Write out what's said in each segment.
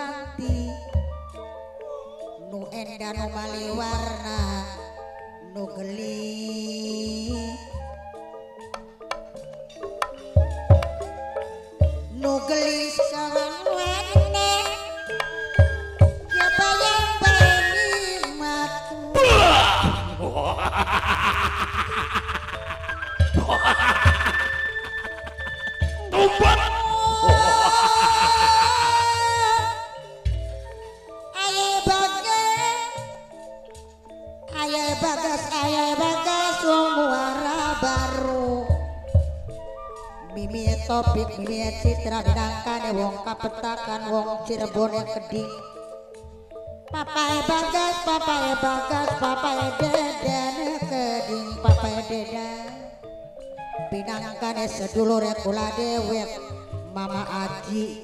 Wanti nu endah nu mali warna nu geli nu gelisah wene ya bayang bani matu Tumbat Ayah bagas muara baru Mimi topik Mimi citra dinangkan wong kapetakan wong Cirebon keding Papai bagas dedan keding papai dedan pinangkan sedulur kula dewek Mama Aji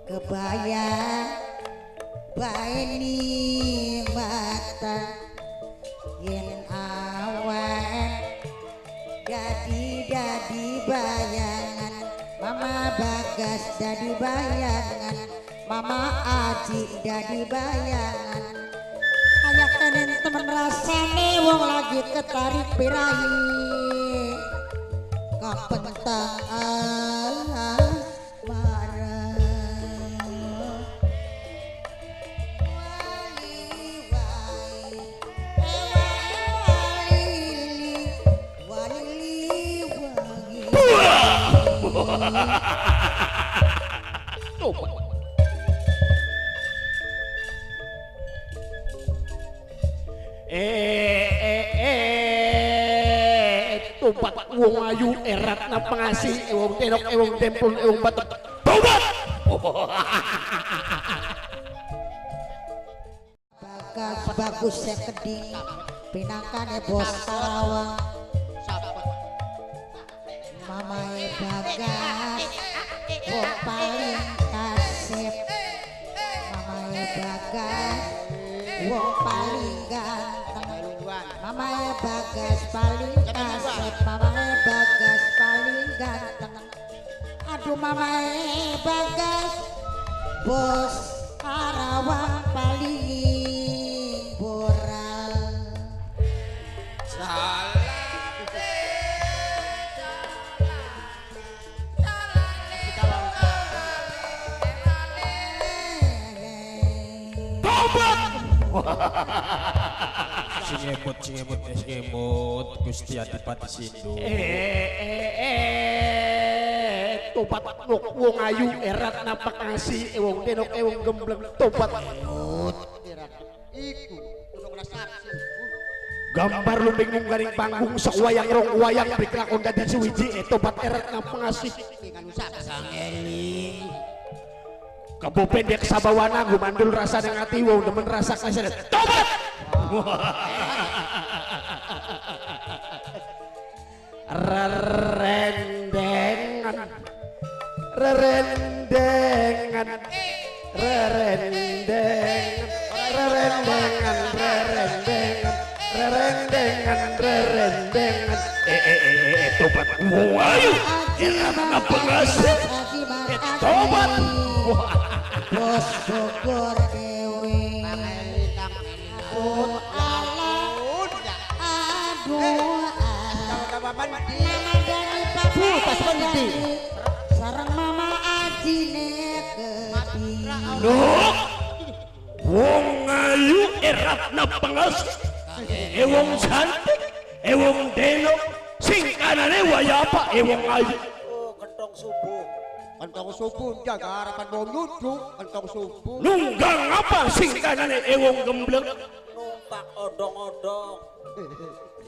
kebaya baini mata yen awan dadi bayangan Mama Bagas dadi bayangan Mama Aji dadi bayangan kayak kenen temen rasane wong lagi ketarik birahi kapentang Tumpat wong ayu erat na pengasih wong tenok wong tempul wong batok tobat Bagas bagus keding pinangkan bos Sarawang Mama Bagas wong paling kasep Mama Bagas wong paling ganteng Mama Bagas paling kasep Mama Bagas paling ganteng aduh Mama Bagas bos Sarawang paling boral Singemut Gusti Adipati Sindu tobat wong ayu erat na pengasih wong tenok wong gembleng tobat iku kudu saksi gambar lumbing mung garing panggung sok wayang rong wayang priklakon dadi suwiji tobat erat na pengasih dengan saksi sangeling kebo pendek sabawana gumandul rasa nang ati wong demen rasa kasih tobat rerendengan tobat ayo erat pengasih tobat bos Bogor Dewi sarang Mama Aji Nuk wong ayu erat na pengasih wong cantik wong denok sing kanane waya apa wong ayu kentong subuh jaga harapan wong nuduh kentong subuh nunggang apa sing kanane wong gembleng numpak odong-odong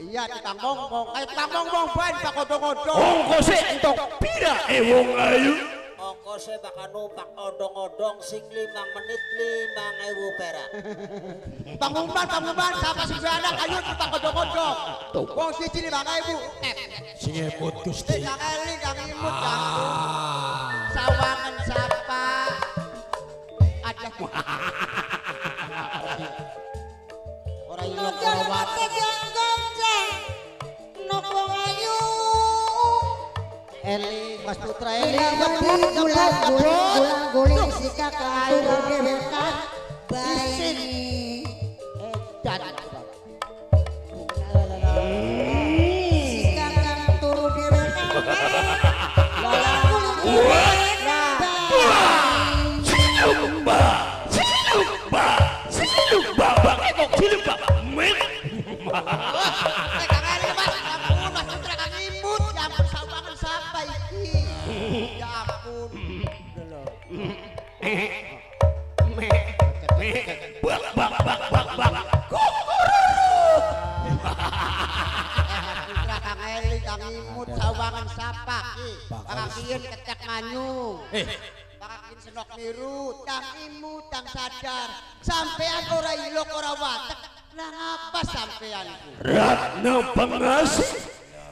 iya kita ngomong ayo kita ngomong ban pak odong-odong ongkose entok pira wong ayu ongkose bakal numpak odong-odong sing 5 menit 5.000 perak pangumban siapa sih anak ayo numpak odong-odong wong siji 5.000 Singemut Gusti sangeling kang imut sawangan siapa ada orang ini lewat Nok wong ayu Eli Mas Putra Ila badi gulang-guling si kakang turu dewekan bayi dan si kakang turu dewekan Mas Putra Kang Imut ya ampun sawangan siapa iki ya ampun Putra Kang Eli Kang Imut sawangan siapa iki Kakakien kecek manyung Kakakien senok niru Kang Imut Kang sadar sampean ora ilok ora watek lah ngapa sampean Ratna Pangasih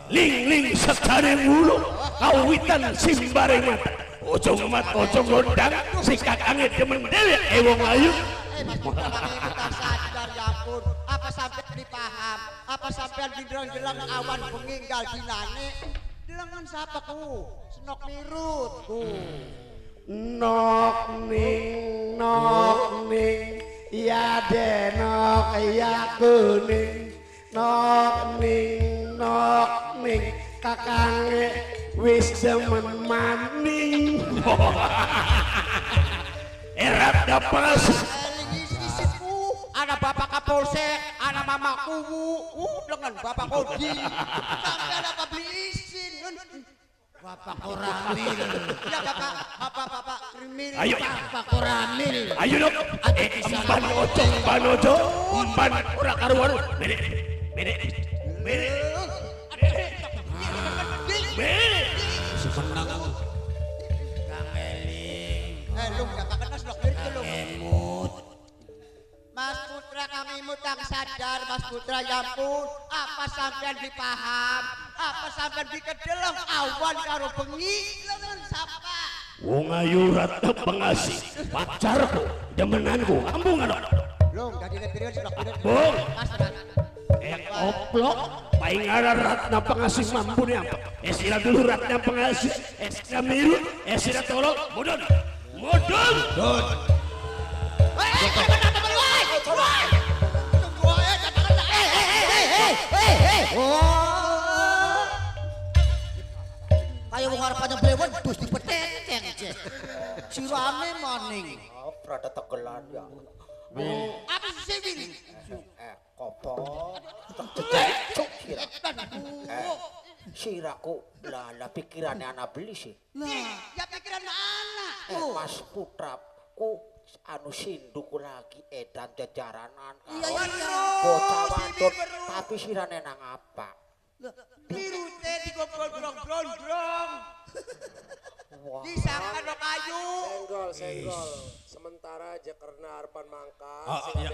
ling-ling sekarang mulu kawitan simbareng mata ujung mat ujung gondang si kakangnya demen dewek ewong ayu Mas Putra Kang Imut Kang sadar ya ampun apa sampean dipaham apa sampean didelang-delang awan peninggal dinane delengan siapa ku senok nirut ku nok ning ya denok ya kuning nok ning kakange wis demen maning erat dapas isisku anak bapak Kapolsek anak mama kuwu dengan bapak Kodi sampai ada apa beli izin bapak Koramil ya bapak Rimil ayo bapak Koramil ayo dok ban ojo ban ora karuan bede Semenang lu gak kena slok diri lu Mas Putra Kang Imut Kang sadar Mas Putra ya ampun apa sampean dipaham apa sampean dikedeleng awan karo bengi lengan sapa wong ayu Ratna Pangasih pacarku demenanku ambungan lu gak dilihat slok diri bong Mas oplok paling ada Ratna Pangasih mampu nih apa esira dulu Ratna Pangasih esira miru esira tolong mudun kayak wong harapannya blewan dus dipeteteng je sirame maning Rada tegelan ya. apa sih Wil Kopo. Siraku lah pikirannya anak beli sih. ya pikiran anak Mas Putra ku anu sinduku lagi edan jajaranan. iya Bocah wadon tapi sirane nang apa? biru teh digombrong-gondrong disangka no kayu senggol sementara aja karena harapan mangka iya.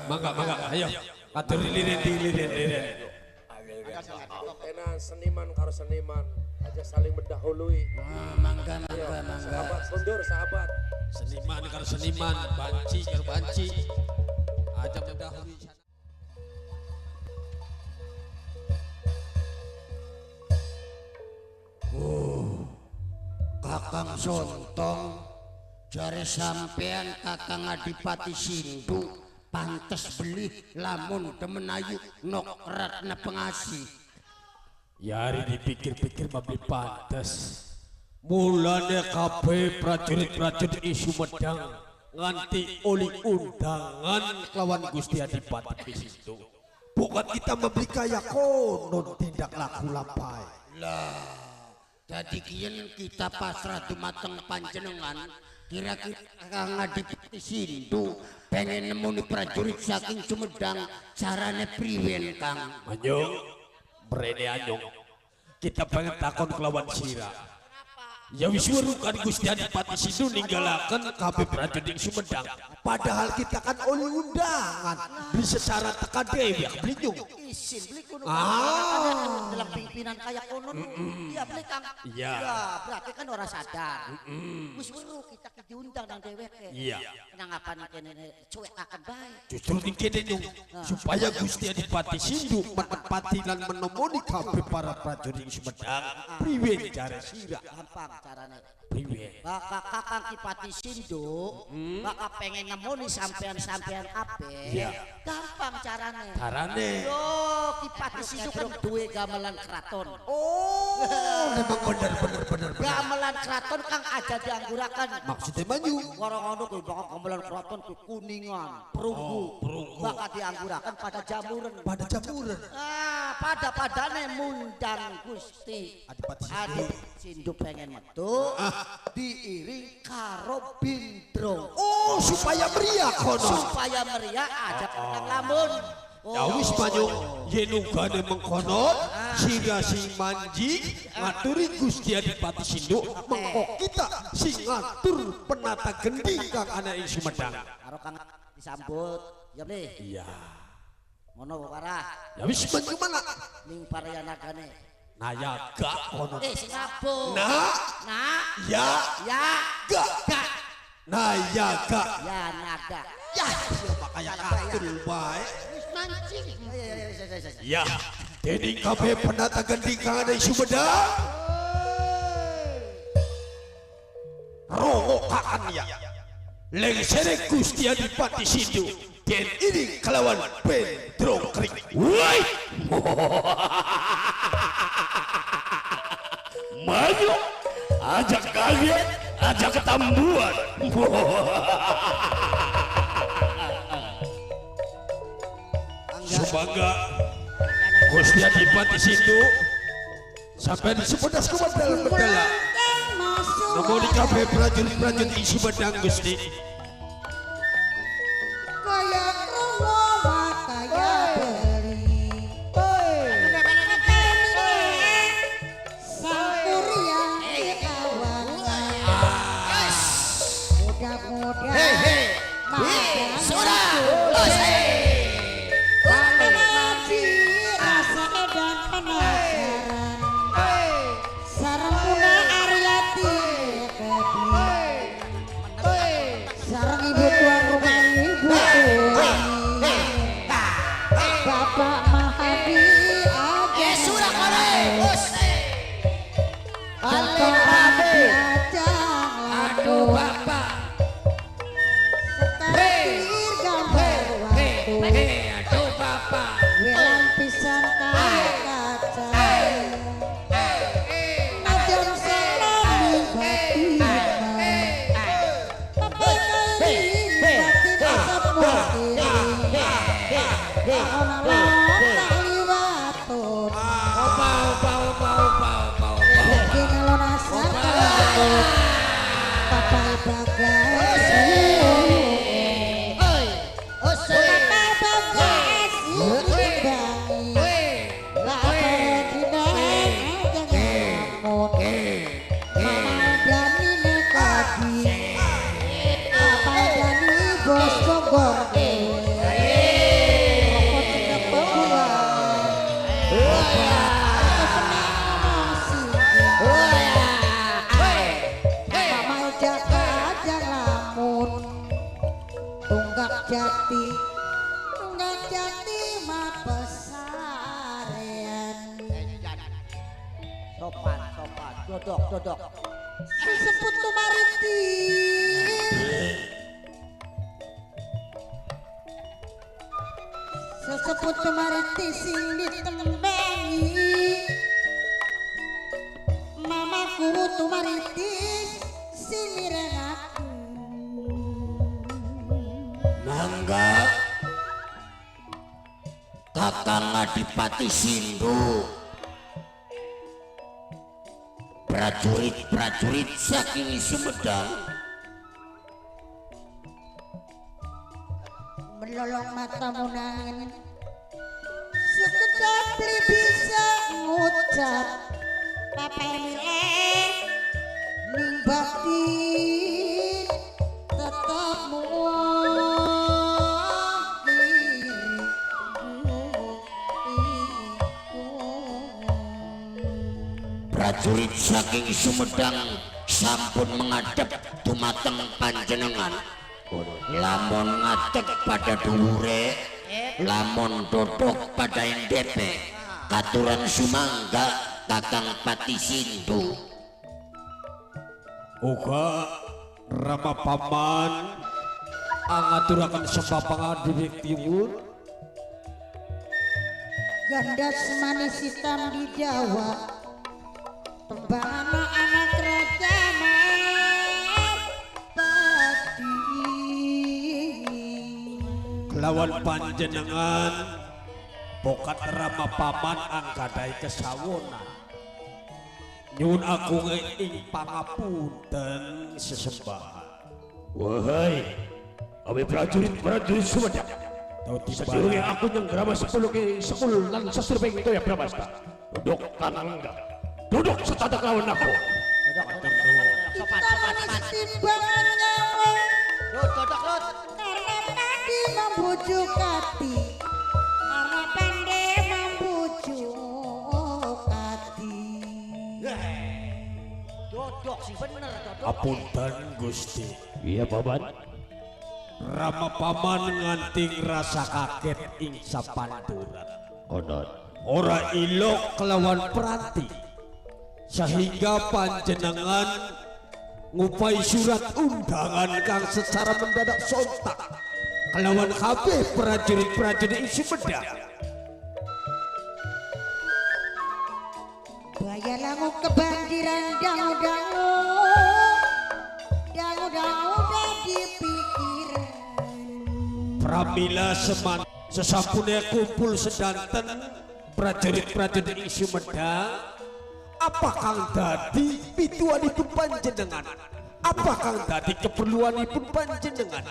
Mangga ayo atur lilin enak seniman karo seniman aja saling mendahului mangga sahabat mundur sahabat seniman karo seniman banci karo banci aja mendahului Kakang Sontong jare sampean Kakang Adipati Sindu pantes beli lamun demen ayu nok Ratna Pangasih yari dipikir-pikir mabli pantes mulane kabeh prajurit-prajurit isu medang nganti oli undangan lawan Gusti Adipati Sindu bukan kita membeli kaya konon tindak laku lapai lah jadi kian kita pasrah dumateng panjenengan kira-kira Kakang Adipati Sindu pengen nemu prajurit saking Sumedang carane priwen Kang Anyong berene Anyong kita pengen takon kelawan sira ya wis werukan Gusti Adipati Sindu ninggalaken kabeh prajurit Sumedang padahal kita kan oleh undangan beli secara teka dewi beli izin beli kuno dalam pimpinan kayak kono iya beli Kang iya berarti kan orang sadar wis weruh kita diundang nang dheweke iya nyangapan kene cuek akan baik. Justru ning kene nyung supaya Gusti Adipati Sindu menepati lan menemoni kabeh para prajurit Sumedang. Priwe cara sira? Gampang carane. Priwe? Bakal Kakang Kipati Sindu bakal pengen nemoni sampean-sampean ape. Gampang carane. Carane? Yo, Kipati Sindu kan duwe gamelan keraton. Oh, memang bener. Gamelan keraton kang aja dianggurakan. Maksudnya manyu? Orang ngono kuwi bakal gamelan keraton ku kuningan, perunggu. Bakal dianggurakan pada jamuran. Pada-padane mundang Gusti Adipati Sindu pengen metu diiring karo bindrong. Oh, supaya meriah kono. Supaya meriah aja kang lamun. Ya wis manyu yen ugane mengkono sira sing manjing ngaturi Gusti Adipati Sindu mengko kita sing ngatur penata gending kang ana ing Sumedang. Karo kang disambut. Ya nih. Iya. Ngono parah. Ya wis manyu mana? Ning parayanagane. Nayaga kono. Singapura. Nah, ya Ga. nayaga. Ya naga. Ya siapa kaya katul bae. Wis mancing. Ya, dening kabeh penata gending kang ana ing Sumedang. Rongokakan ya. Lengsere Gusti Adipati Sindu den iring kelawan bendrong kring. Woi. Maju, ajak kalian, ajak ketambuan. Subangga Gusti Adipati Sindu sampai sepedas kumandal medala. Namun kabeh prajurit-prajurit ing Sumedang Gusti. Kaya rumah kaya beli. Sangkuriang kawan. Mudah-mudahan. Dodok. Seseput maritim. Seseput maritim sing ditembengi. Mamaku tumaritis sing mirengaku. Mangga Kakang Adipati Sindu, prajurit-prajurit saking Sumedang melolong matamu nangin sekedap li bisa ngucap papai milih ning batin tetap prajurit saking Sumedang sampun menghadap dumateng panjenengan lamun ngadeg pada dhuwure, lamun dodok pada endepe, katuran sumangga Kakang Pati Sindu. Uga Rama Paman angaturaken sembah pangadhiri tiwur Gandas manis hitam di Jawa, tembang anak raja Pati. kelawan panjenengan bokat Rama Paman anggadai kesawonan nyuwun agung ing pangapunten sesembahan. Wahai awe prajurit Sumedang, sedurunge aku nyenggrama 10 lan sesreping itu ya Bramasta. Duduk tanangga, duduk setadak lawan aku. Kita manis timbangan nyawa, Dodok Lut. karena tadi membujuk hati, karena pandai membujuk hati. Dodok sih bener dodok. Apunten Gusti. Iya Paman. Rama Paman nganting rasa kaget ing sapanturan. Konon. Ora ilok kelawan peranti sehingga panjenengan ngupai surat undangan kang secara mendadak sontak kelawan kabeh prajurit-prajurit ing Sumedang. Bayalangu kebanjiran dangu-dangu, dangu-dangu udah dipikiran. Pramila sesapune kumpul sedanten prajurit-prajurit ing Sumedang, apa kang dadi pituanipun panjenengan? Apa kang dadi keperluanipun panjenengan?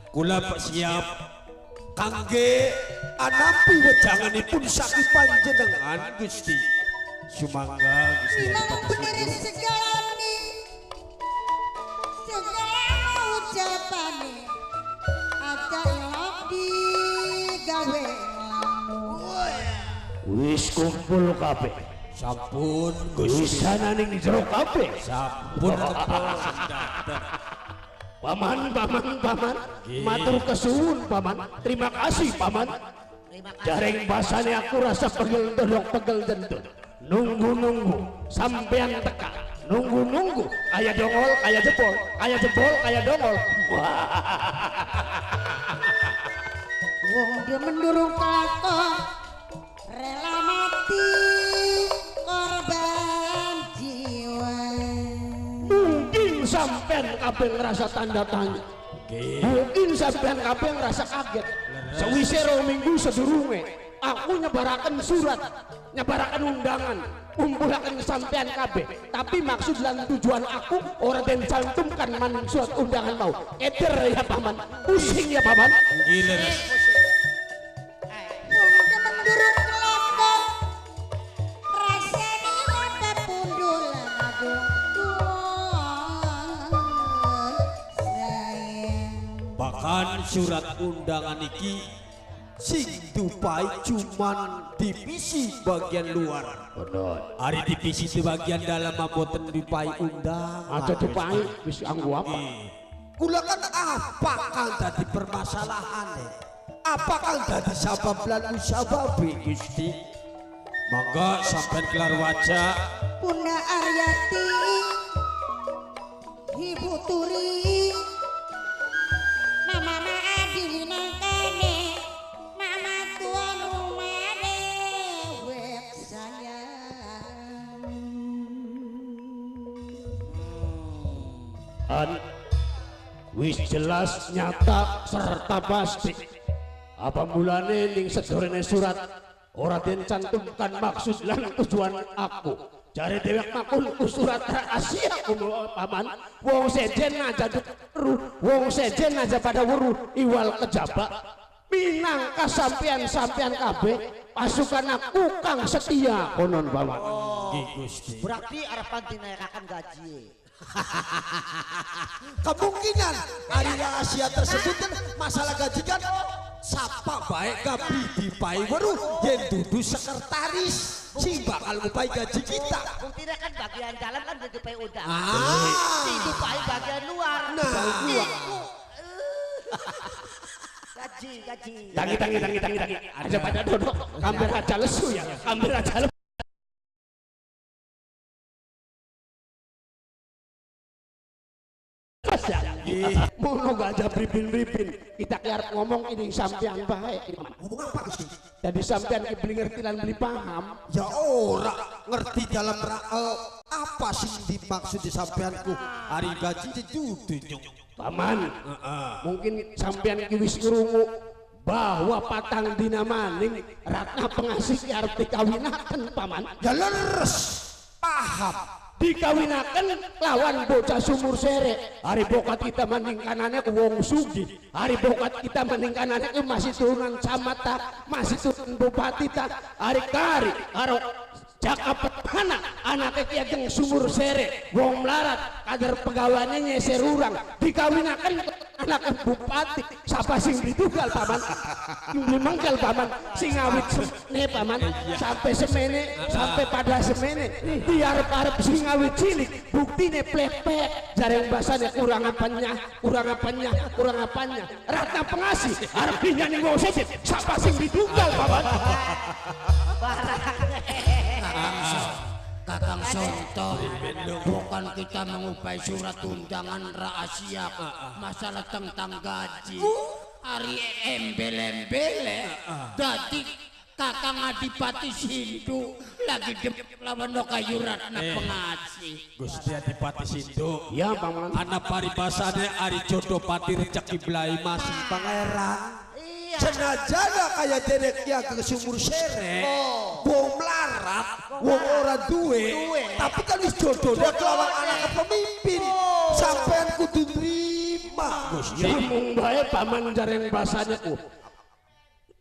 Kula siap kangge anapi wejanganipun saking panjenengan Gusti. Sumangga Gusti. Sinang bener segala nih, segala ucapane, aja ilok digawe lamun. Wis kumpul kabeh. Sampun Wis ana ning jero kabeh. sampun Paman. Matur kesuwun Paman. Terima kasih Paman. Jaring basane aku rasa pegel dendut. Nunggu sampean teka. Nunggu kaya dongol, kaya jebol, kaya dongol. Wong dia mendurung kelakon, rela mati korban jiwa. Mungkin sampean kabeh ngerasa tanda tanya. Mungkin sampean kabeh ngerasa kaget. Sewise 2 minggu sedurunge aku nyebaraken surat, nyebaraken undangan, ngumpulaken sampean kabeh. Tapi maksud lan tujuan aku ora den cantumkan man surat undangan mau. Eder ya Paman. Pusing ya Paman. Gila. Wong dia mendurung kelakon, rasane mata pundulan aduh sayang. Bahkan surat undangan iki sing dupai cuman divisi bagian luar. Bener. Hari divisi di bagian dalam mboten dupai undangan. Aja dipai wis anggo apa? Kula kan apa kang dadi permasalahan? Apa kang dadi sabab lan musababe Gusti? Monggo sampean kelar wajah. Bunda Aryati, Ibu Turi, Mama Adi nangkane, Mama tuan rumah dewek sayang. Wis jelas nyata serta pasti. Apa mulane ning sedorene surat ora den cantumkan maksud lan tujuan aku. Jare dhewek makulku surat rahasia Paman. Wong sejen aja weruh, wong sejen aja pada weruh iwal kejaba. Minangka sampean kabeh pasukan aku kang setia konon Paman. Nggih Gusti. Berarti harapan dinaikakan gaji. Kemungkinan hari rahasia tersebut kan masalah gaji kan sapa baik kabi dipai weruh yen dudu sekretaris sing bakal ngupai gaji kita. Buktinya kan bagian dalam kan udah dipakai undangan. Ah. Si dipakai bagian luar. Nah. Iku, Gaji. Tangi. Aja pada dodok. Kamera aja lesu ya. Kamera aja lesu. Mono gajah bripin kita kiar ngomong ini sampean baik Ngomong apa Gusti? jadi sampean beli ngerti lan beli paham Ya ora ngerti dalam apa sih dimaksud di sampeanku hari gaji itu paman mungkin sampean wis ngrungu bahwa patang dina maning Ratna Pengasih arep dikawinaken paman ya leres paham dikawinaken lawan bocah sumur sere hari bokat kita maning kanane ku wong sugi hari bokat kita maning kanane ku masih turunan camata masih turunan bupati tak hari kari karo Jaka Petana anaknya Ki Ageng Sumur Sere wong melarat kader pegawainya nyeser urang dikawinaken anak bupati siapa sing ditugal paman yang mangkal paman sing awit semene paman sampai semene sampai pada semene diarep-arep sing awit cilik buktine plepek jareng basane kurang apanya Ratna Pengasih arep dinyanyi wong sedit siapa sing ditugal paman Kakang Sonto, bukan kita mengupai surat undangan rahasia masalah tentang gaji. Hari embel-embele, jadi Kakang Adipati Sindu lagi lawan kayu Ratna Pengasih. Gusti Adipati Sindu ya paman anak paribasane ari jodoh pati rezeki belai masing pangeran senajana kayak derek ya ke Sumur Sere wong melarat wong ora duwe tapi kan wis jodoh dia kelawan anak pemimpin sampean kudu terima Gusti ya mung bae paman jareng basane ku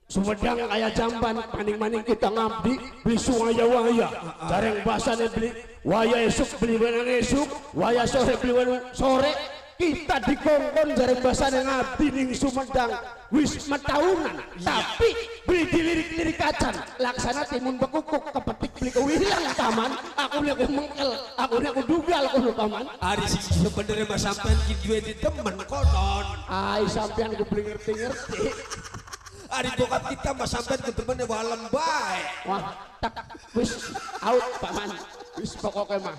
Sumedang kaya jamban maning-maning kita ngabdi beli waya jareng basane beli waya esuk beli wenang esuk waya sore beli wenang sore kita dikongkon jareng basane ngabdi ning Sumedang wis matahunan tapi beli dilirik-lirik kacan laksana timun bekukuk kepetik beli kewilang paman aku mengkel aku dugal kudu paman hari sing sebenarnya mas sampean ki duwe di temen konon ai sampean ku beli ngerti hari bokap kita mas sampean ke temennya walem bae wah tak wis out paman wis pokoknya mah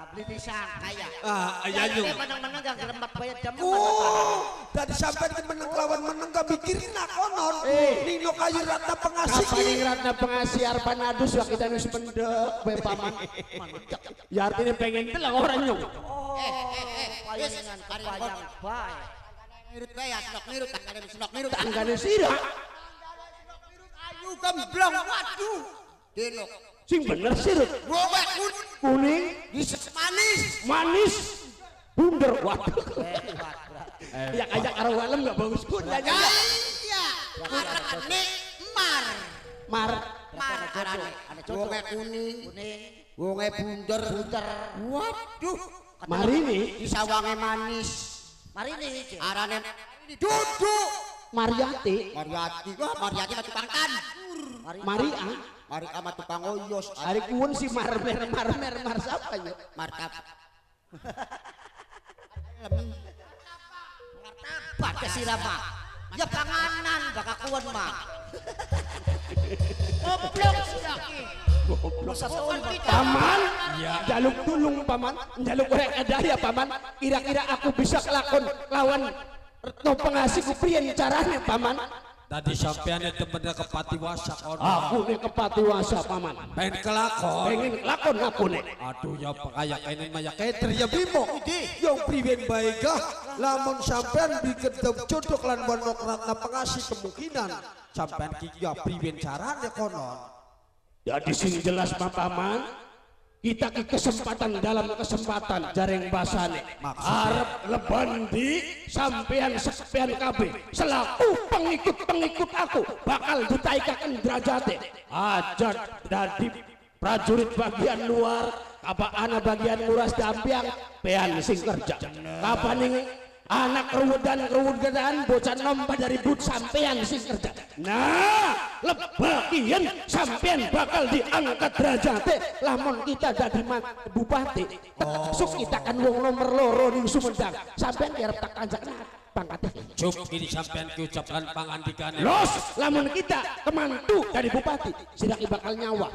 Beli pisang kaya. Ayanyu. Menang-menang gak gerempat bayar jam. Tadi sampai ke menang lawan menang gak mikirin nak konon. Nino kayu Ratna Pengasih. Kapaning Ratna Pengasih arpan adus wah kita nus pendek bae paman. Ya artinya pengen telang orang nyong. Palingan bayang bae. Nirut bae ya senok nirut. Tanggane sira. Ayu gemblong waduh. Denok. Sing bener sirut. Bobek Kuning, manis, bunder. Waduh. Ya kayak karo walem gak bagus pun. Iya. Marane mar. Arane. Wonge kuning. Wonge bunder. Waduh. Marini, Disawange manis. Marini. Arane duduk. Mariati, Mariati mah tukang tan. Maria, Mari ama tukang oyos. hari kuun si marmer siapa ya? Markap. Martabat ke sirama. Ya panganan baka kuon mah. Goblok silaki. Paman, jaluk tulung paman, jaluk rek daya paman. Kira-kira aku bisa kelakon lawan Retno Pengasih ku prien caranya paman. Tadi sampean temennya kepatiwasa konon. Aku nih kepatiwasa paman. Pengen kelakon. Pengen lakon aku nih. Aduh ya kayak ini maya keter ya bimo. Yang priwen baikah lamun sampean bikin jodoh lan wanok Ratna Pengasih kemungkinan sampean ki ya priwen caranya konon. Jadi sing jelas paman. Kita ke kesempatan dalam kesempatan jareng basane arep leban di sampean kabeh selaku pengikut aku bakal ditaikaken derajate aja dadi prajurit bagian luar apa ana bagian nguras dampiang pean sing kerja kapaning anak keruwedan bocah nom dari but sampean sing kerja nah lebagian sampean bakal diangkat derajate lamun kita jadi bupati sok kita kan wong nomor loro ning Sumedang sampean arep tak kanjak pangkatnya. Cuk ini sampean keucapan pangandikane. Los, lamun kita kemantu dari bupati, siraki bakal nyawa.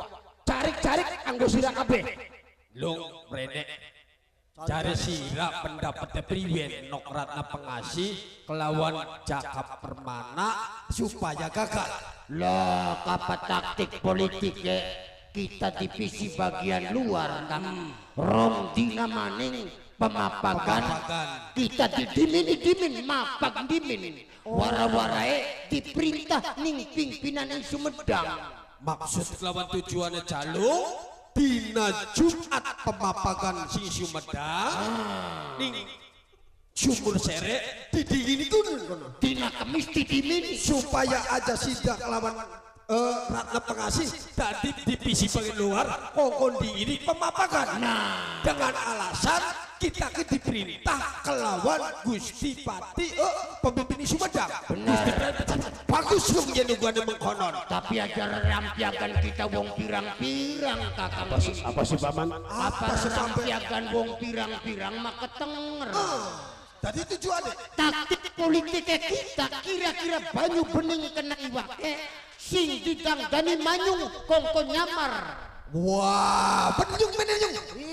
Carik-carik anggo sira kabeh. Lung Rene cari sira pendapatnya priwen nok ratna pengasih kelawan cakap permana supaya gagal. Lah apa taktik politik kita divisi bagian luar kan rong dina maning pemapagan kita didimin mapak dimin wara-warae diperintah ning pimpinan ing Sumedang. Maksud kelawan tujuannya calung dina Jumat pemapagan sing Sumedang ning Sumur Sere didingin itu Dina Kemis didimin supaya aja sidak lawan ratna pengasih tadi divisi bagian luar kongkon di ini pemapakan dengan alasan kita diperintah kelawan Gusti Pati pemimpin Sumedang. Bagus dong jenugane mengkonon. tapi ajar rampiakan kita wong pirang-pirang kakang Apa sih paman? apa rampiakan wong pirang-pirang mah ketenger. Tadi tujuannya Taktik politiknya kita kira-kira banyu bening kena iwake sing didanggani manyung kongko nyamar. wah benyung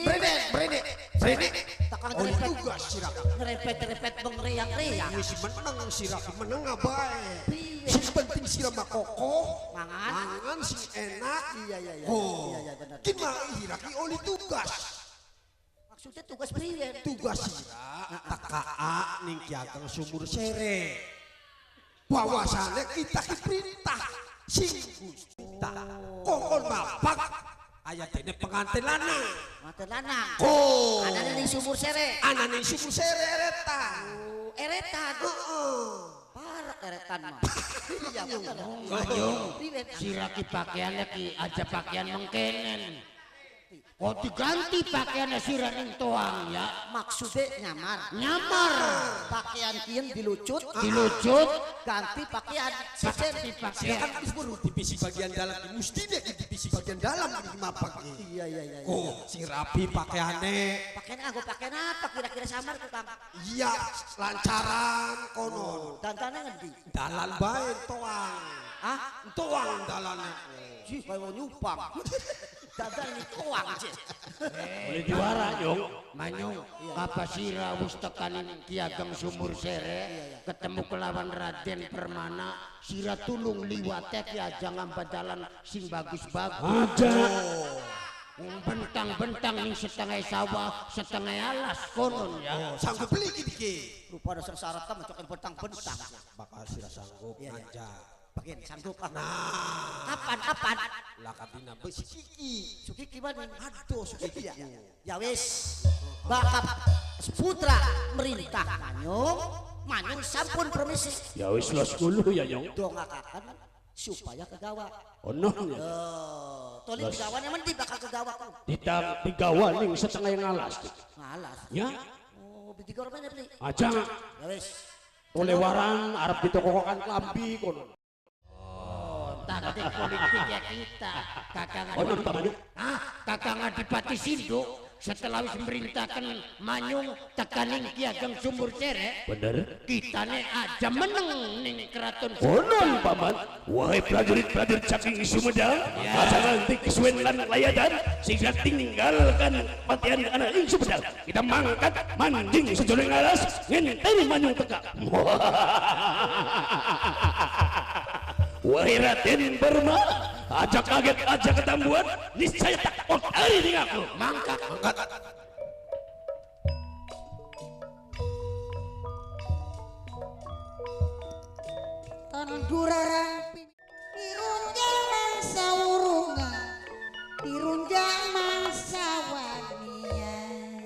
Brene Takang oleh ngerepet, tugas sirak ngerepet mengeriang-riang. si menang sirak menang abae sing penting sirak mah kokoh mangan sing enak Iya. oh Iya, benar. gimana hiraki oleh tugas Maksudnya tugas priwen. tugas sirak takaa ning Kiageng Sumur Sere bahwasannya kita diperintah sing Gusti kokon mapak ayat ini pengantin lanang Mata lanang. oh Anane ning Sumur Sere. anane Sumur Sere eta Eretan. Parek eretan mah. Iya bener. Manyung Priwen. siraki pakaiannya ki aja pakaian mengkenen. Kok diganti pakaiannya sirah ning toang ya Maksudnya nyamar pakaian kian dilucut, dilucut ganti pakaian ganti kan pakaian disebut divisi bagian dalam mesti dia di divisi bagian dalam di mapak Iya. oh si rapi pakaiannya Pakaian aku pakaian apa kira-kira samar ke Kang? iya lancaran konon Dandannya ngendi? dalan bae toang Hah? toang dalannya Sih kayak mau nyupang. Dandan ini koang sih. Boleh juara, Yung. Manyung apa sirah wis tekanin Kiageng Sumur Sere ketemu kelawan Raden Permana sirah tulung liwate ki aja ngambadalan sing bagus-bagus Aja. bentang-bentang ning setengah sawah setengah alas konon ya. sanggup beli gini Rupa dasar syarat kan mencokin bentang-bentang. bakal sira sanggup nganja Bagian sanggup ah. nah Kapan? lakatina besi kiki Suki gimana? aduh sukiki Ya. Ya wis. Bakap putra merintah Manyung sampun permisi. Ya wis los dulu ya, Yung. Dongakakan supaya kegawa. Onon ya. Toli kegawa nyaman di bakal kegawa ku. Tigawan ning setengah yang alas. Ngalas. Ya, Oh, bidik orang beli. aja. Ya wis. Olewaran arep ditokokan klambi konon. Taktik politiknya kita kakang Onon paman. kakang Adipati Sinduk setelah wis merintahkan Manyung tekaning Kiageng Sumur Sere Bener. kita nih aja meneng ning keraton Onon paman. Wahai prajurit-prajurit saking Sumedang, masa nanti kesuwen lan layadan sehingga tinggalkan patian anak ing Sumedang. Kita mangkat manjing sejoleng alas ngenteni Manyung teka. Wahai Raden Berma, aja kaget aja ketambuan, niscaya tak hari dengan aku. mangkat Tandurarang dirunjang mangsa urungan dirunjang mangsa wanian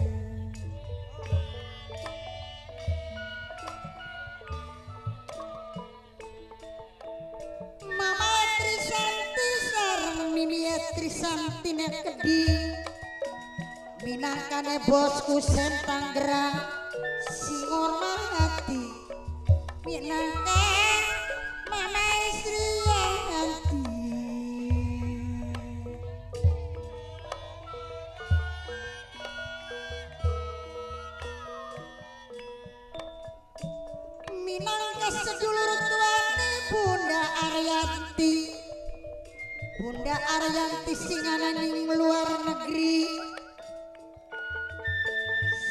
Mama Trisanti sareng Mimi Trisanti nek kedi minangkane bosku sentang gerang sing hormati minangka Mama istri yang hati minangka sedulur tuane Bunda Aryanti. Bunda Aryanti sing ana ning luar negeri.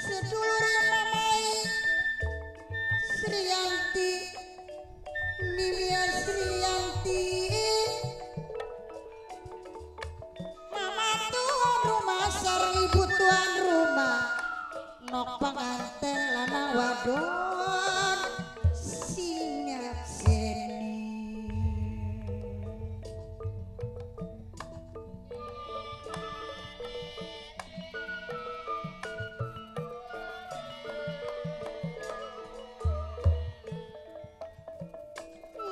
Sedulur mamai Sriyanti, Nilia Sriyanti. Mama tuan rumah sareng ibu tuan rumah. Nok panganten lanang wadon sinyap seni.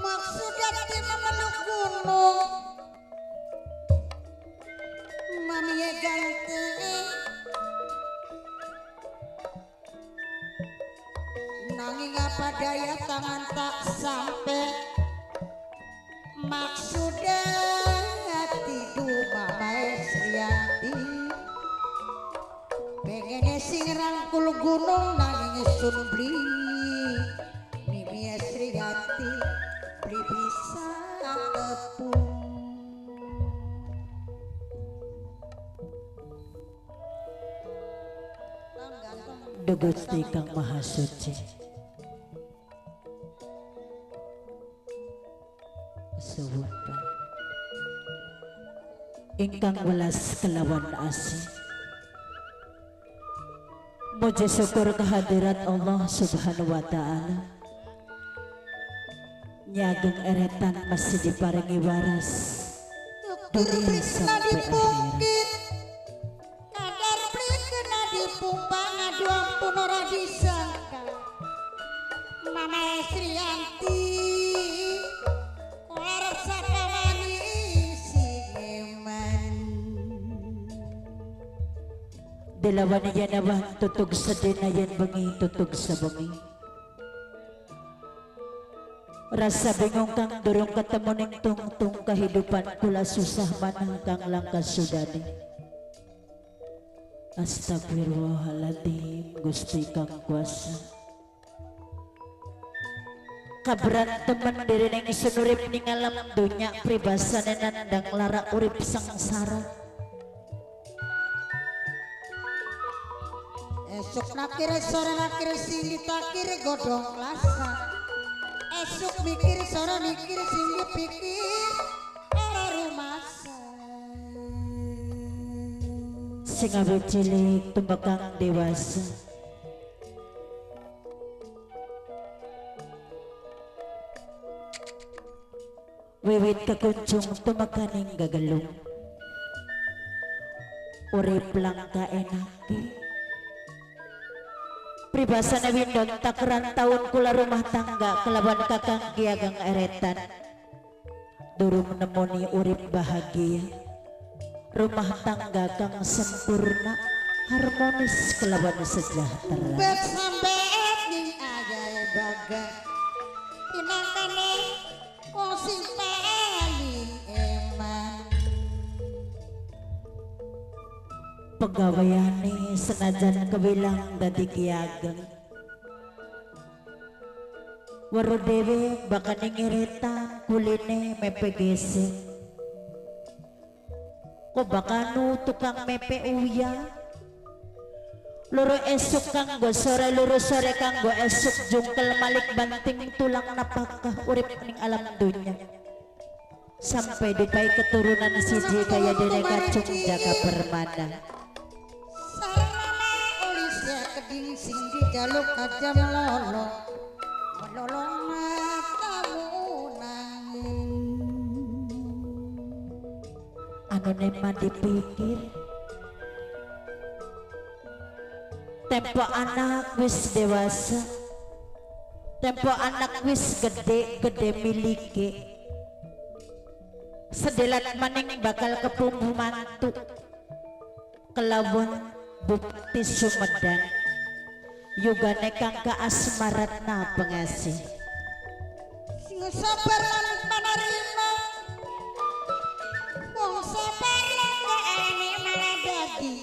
Maksudnya di memeluk gunung Mami ya ganteng nanging apa daya tangan tak sampai maksudnya hati Mama Sriyanti pengennya sing rangkul gunung nanging sun beli Mimi Sriyanti beli bisa tepung. Gusti Kang Maha Suci Suwupan ingkang welas kelawan asih muji syukur kehadirat Allah Subhanahu wa Ta'ala nyageng eretan masih diparingi waras dunia sampai akhirat. Kadar beli kena dipumpang adu ampun ora disangka Mama Sriyanti kolar sakawani singeman Delawan yan naman tutug sa dinayan bengi tutug sa bengi rasa bingung kang durung ketemu ning tungtung kehidupan kula susah manang kang langkas sudani. Astagfirullahaladzim Gusti Kang Kuasa kaberan temen diri ning sunurip ning alam dunya pribasane nandang lara urip sangsara esok nakir sore nakir sing ditakir godong lasa esok mikir sore mikir sing dipikir ora rumasa sing awet cilik tumbakang dewasa wiwit kakuncung tumakaning gagalong urip lang kaenake pribasana windon takeran taun kula rumah tangga kelaban kakang giagang eretan durung nemoni urip bahagia rumah tangga kang sempurna harmonis kelaban sejahtera bet sampe ning ajae baga tinakane wong sing paling eman pegawaiane senajan kebilang dadi kiageng waru dewe bakane ngiretan kuline mepe gesek kok bakanu tukang mepe uya loro esok kanggo sore loro sore kanggo esok jungkel malik banting tulang napakah urip ning alam dunya sampai dipai keturunan siji kaya dene kacung jaga permana keding sing dijaluk aja melolong melolong matamu nanging anu nema dipikir tempo anak wis dewasa tempo anak wis gede miliki sedelat maning bakal kepunggu mantu kelawan Bupati Sumedang yugane kang kaasmaratna pengasih sing sabar lan panarima wong sabar lan ene malah dadi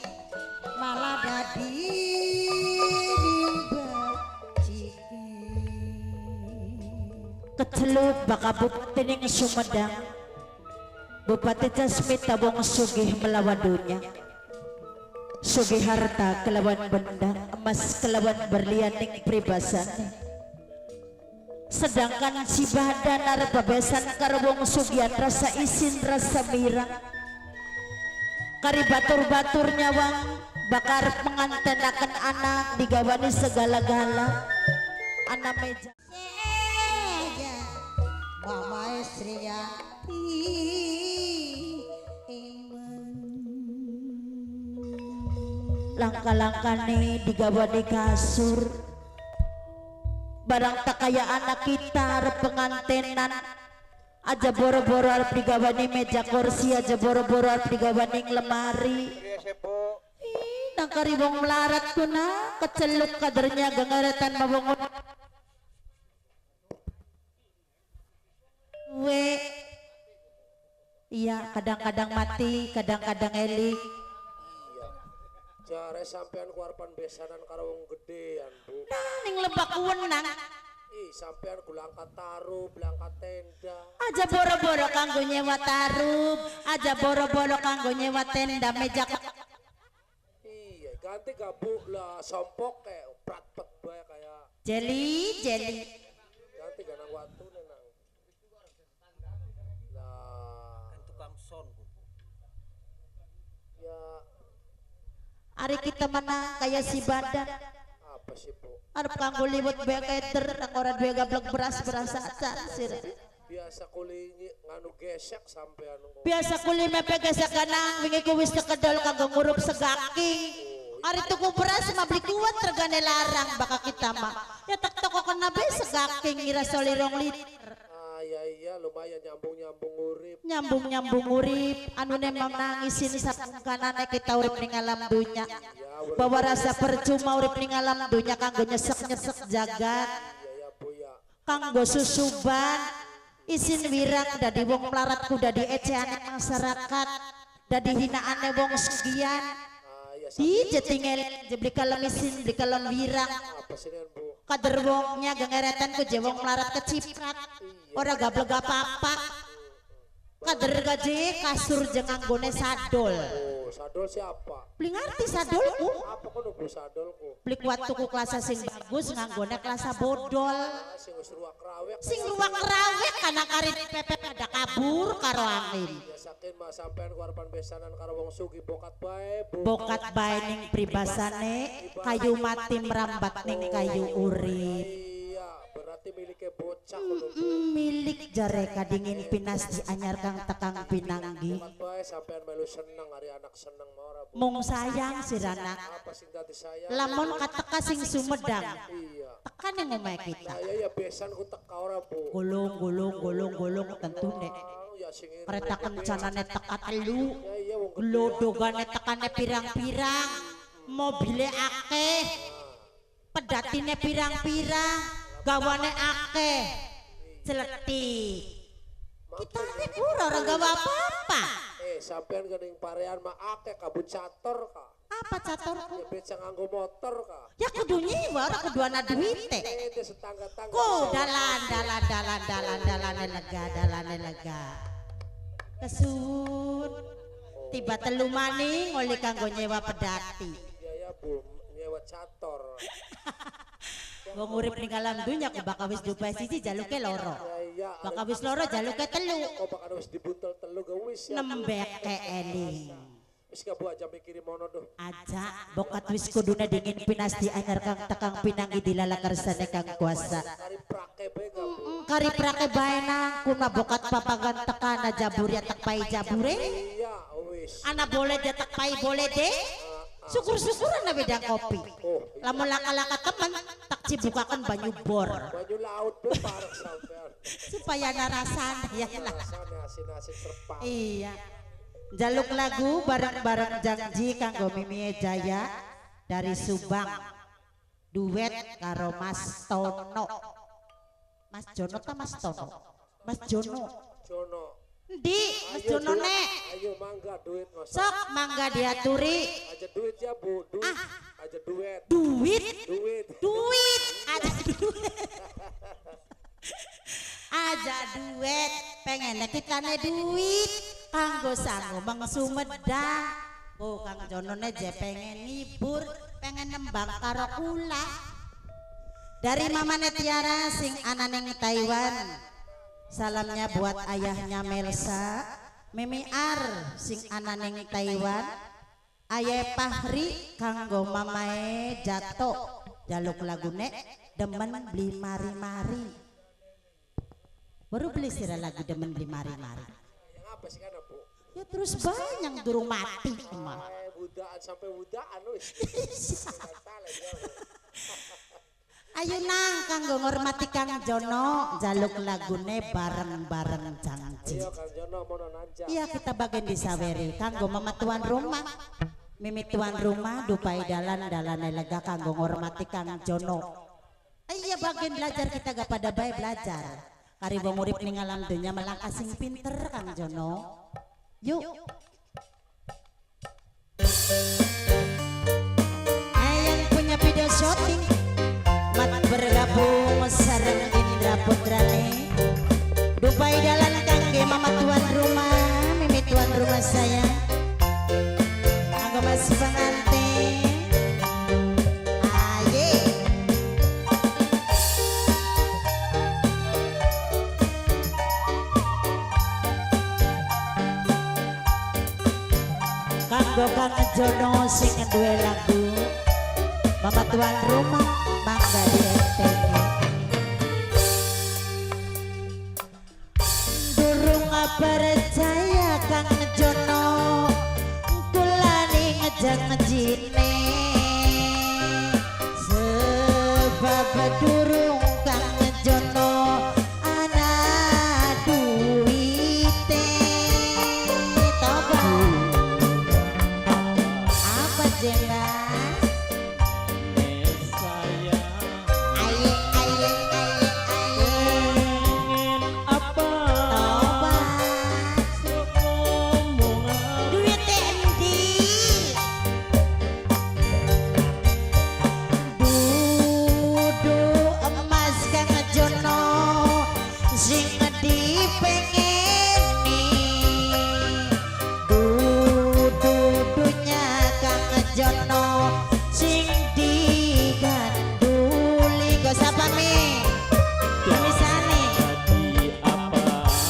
nimba ciki Keceluk baka bukti ning Sumedang Bupati Jasmita wong sugih melawan dunya sugih harta kelawan benda emas kelawan berlian ning pribasane sedangkan si badan arep bebesan karo wong sugihan rasa isin rasa mirang kari batur-batur nyawang bakar pengantenaken anak digawani segala-gala anak meja Seja Mama Estria langkah-langkahnya digawani kasur barang tak kaya anak kita arep pengantenan aja boro-boro arep digawani meja kursi aja boro-boro arep digawani lemari nang kari wong melarat kuna keceluk kadernya gengaretan mabongon we iya kadang-kadang mati kadang-kadang elik Jare sampean kuarpan besanan karo wong gedean, Bu. nah ning lebak wenang Ih, sampean kulangkat taruh, belangkat tenda. aja boro-boro kanggo nyewa tarub aja boro-boro kanggo nyewa tenda meja Iya, ganti gabuk lah sompok kayak prat-pet bae kayak jeli ganti ganang waktu nenang. Lah, tukang son Bu. ya hari kita menang kayak si badan apa sih, Bu? arep kanggo liwet bae keder nang ora duwe gablek beras acan sir Biasa kulingi nganu gesek sampean kok. biasa kuli mepe gesek kanang wingi ku wis tekedol kanggo ngurup segaking hari tuku beras mah beli kuat regane larang baka kita mah ya tek toko kena be segaking ngira soli 2 liter Ah, iya lumayan nyambung nyambung urip anu nemang nangisin sapung kanane kita urip ning alam dunya bawa rasa percuma urip ning alam dunya kanggo nyesek-nyesek jagat Iya, Bu ya. kanggo susuban isin wirang dadi wong melarat ku dadi eceane masyarakat dadi hinaane wong sugian Ah, iya di jetingel jebli kalem isin beli kalem wirang apa sih nen, Bu? kader wongnya gengeretan ku je wong melarat keciprat ora gablek apa-apa kader gaje kasur jeung anggone sadol Oh, sadol siapa? beli ngarti sadolku Apa kok nunggu sadolku? beli kuat tuku kelasa sing bagus nganggone kelasa bodol Ah, sing wis ruak rawek. sing ruwak rawek kana kari pepe ada kabur karo angin Biasakeun mah sampean kuarpan besanan karo wong sugih bokat bae, Bu. bokat bae ning pribasane kayu mati merambat ning kayu urip Iya, berarti miliknya bocah kudu, Bu. milik jareka dingin pinas dianyar kang tekang pinanggi Bokat bae sampean melu seneng hari anak seneng mah ora, Bu. mung sayang sirana Apa sing dadi sayang? lamun kateka sing Sumedang Iya. tekan yang omahe kita Saya ya besan ku teka ora, Bu. golong tentune Ah, ya sing iri. kereta kencanane teka telu Ya iya wong gede. glodogane tekane pirang-pirang mobile akeh pedatine pirang-pirang gawane akeh celetik kita ini orang gawa apa-apa Sampean gening parean mah akeh kabut cator ka. apa catorku Ya beca nganggo motor ka. ya kudu nyewa ora kudu ana duite Ente setangga-tangga. ku dalane lega kesun tiba telu maning oli kanggo nyewa pedati Ya Bu, nyewa cator. wong urip ning alam dunya ku bakal wis dupe siji jaluke loro Ya bakal wis loro jaluke telu kok bakal wis dibuntel telu ge wis ya. nembeke eling Wis ka Bu aja mikirin mono doh. aja bokat wis kuduna dingin pinas dianyar kang tekang pinanggi dilalakersane kang kuasa Kari prake bae ka, Bu. kari prake bae nang kuna bokat papagan tekana jabur ya tek pai jabure Iya, wis. ana boleh de tek pai boleh de syukur-syukuran na beda kopi lamun laka-laka temen tak cibukakan banyu bor Banyu laut be parek sampean. supaya narasan ya lah Rasane asin-asin serpang. iya jaluk lagu bareng-bareng janji kanggo Mimi Jaya dari Subang duet karo Mas Tono Mas Jono ta Mas Tono Mas Jono Jono. di Mas Jono nek Ayo mangga duit masa. sok mangga diaturi Aja duit ya Bu, duit. Aja duit. duit Duit. duit aja duit duit, pengen kita duit, kanggo sanggup bang Sumedang. Oh Kang Jono je pengen libur, pengen nembang karo kula. Dari mamane Tiara sing ananeng Taiwan. Salamnya buat ayahnya Melsa, Mimi Ar sing ananeng Taiwan. Ayah Pahri kanggo mamae Jato, jaluk lagune demen beli mari-mari. Baru beli sira lagu demen beli mari-mari. Yang apa sih kan Bu? Ya terus banyak durung mati emang. Budaan sampai budaan wis. Ayo nang kanggo ngormati Kang Jono, jaluk lagune bareng-bareng janji. Ayo Kang Jono mau nanja. Iya kita bagian di Saweri kanggo mama tuan rumah. Mimi tuan rumah dupai dalan lega kanggo ngormati Kang Jono. Iya bagian belajar kita gak pada baik belajar. Karibo murid ning alam dunya melangkah sing pinter Kang Jono. Yuk. Yang punya video shooting mat bergabung sareng Indra Putrane. Dupai dalan kangge mama tuan rumah, Mimi tuan rumah saya. Anggo mas pengantin. Aye. Kanggo Kang Jono sing duwe lagu mama tuan rumah mangga dienteni. Durung percaya Kang Jono kulani ngejang-jine sebab durung Kang Jono ana duwite. Toba apa jelas aye aye aye aye Apa toba duit endi dudu emas Kang Jono sing dipengeni dudunya Kang Jono sing diganduli. Go sapa mi mimisani